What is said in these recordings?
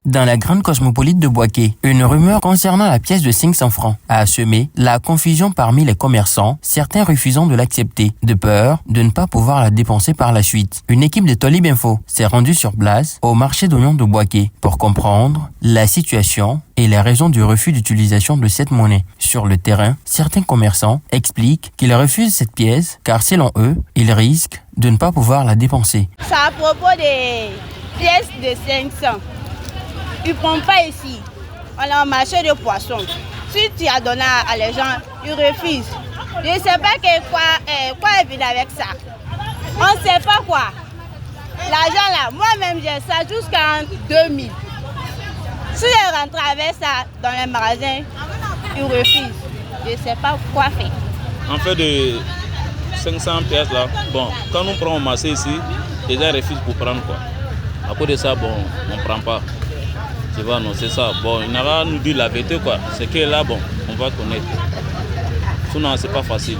Dans la grande cosmopolite de Bouaké, une rumeur concernant la pièce de 500 francs a semé la confusion parmi les commerçants, certains refusant de l'accepter, de peur de ne pas pouvoir la dépenser par la suite. Une équipe de Tolib Info s'est rendue sur place au marché d'oignons de Bouaké pour comprendre la situation et les raisons du refus d'utilisation de cette monnaie. Sur le terrain, certains commerçants expliquent qu'ils refusent cette pièce car selon eux, ils risquent de ne pas pouvoir la dépenser. C'est à propos des pièces de 500. Ils ne prennent pas ici. On est en marché de poissons. Si tu as donné à les gens, ils refusent. Je ne sais pas quoi est venu avec ça. On ne sait pas quoi. L'argent là, moi-même j'ai ça jusqu'en 2000. Si je rentre avec ça dans les magasins, ils refusent. Je ne sais pas quoi faire. En fait, de 500 pièces là, bon, quand nous prenons au marché ici, les gens refusent pour prendre quoi. À cause de ça, bon, on ne prend pas. Tu vois, non, c'est ça. Bon, il n'a pas à nous dire la vérité quoi. C'est que là, bon, on va connaître. Sinon, c'est pas facile.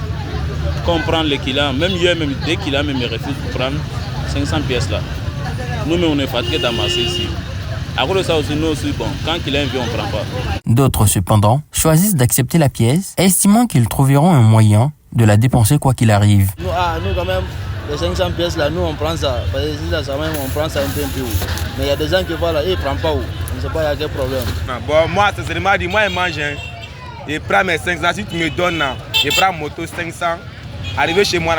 Quand on prend les clients, même hier, même dès qu'il a même refusé de prendre 500 pièces là. Nous-mêmes, on est fatigués d'amasser ici. À cause de ça aussi, nous aussi, bon, quand il a envie, on ne prend pas. D'autres, cependant, choisissent d'accepter la pièce, estimant qu'ils trouveront un moyen de la dépenser quoi qu'il arrive. Nous, quand même, les 500 pièces là, nous on prend ça. Parce que si ça même, on prend ça un peu haut. Mais il y a des gens qui voient là, ils ne prennent pas où. On ne sait pas, il y a quel problème. Bon, moi, sincèrement, moi, je mange. Je prends mes 500. Si tu me donnes, je prends moto 500. Arrivé chez moi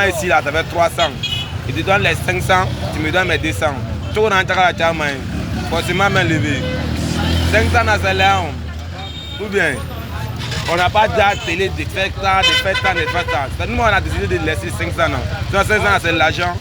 ici, là, ça fait 300. Je te donne les 500, tu me donnes mes 200. Tout le monde a la main. Forcément, main levée. 500 c'est là. Ou bien, on n'a pas de télé de faire ça. Nous, on a décidé de laisser 500. 500 c'est l'argent.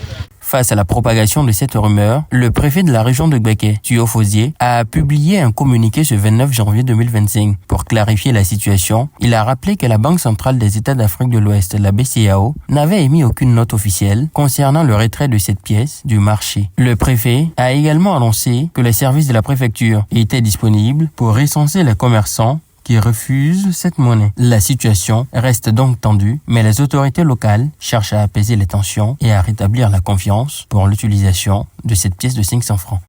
Face à la propagation de cette rumeur, le préfet de la région de Bouaké, Tuyo Fosier, a publié un communiqué ce 29 janvier 2025. Pour clarifier la situation, il a rappelé que la Banque centrale des États d'Afrique de l'Ouest, la BCEAO, n'avait émis aucune note officielle concernant le retrait de cette pièce du marché. Le préfet a également annoncé que les services de la préfecture étaient disponibles pour recenser les commerçants qui refusent cette monnaie. La situation reste donc tendue, mais les autorités locales cherchent à apaiser les tensions et à rétablir la confiance pour l'utilisation de cette pièce de 500 francs.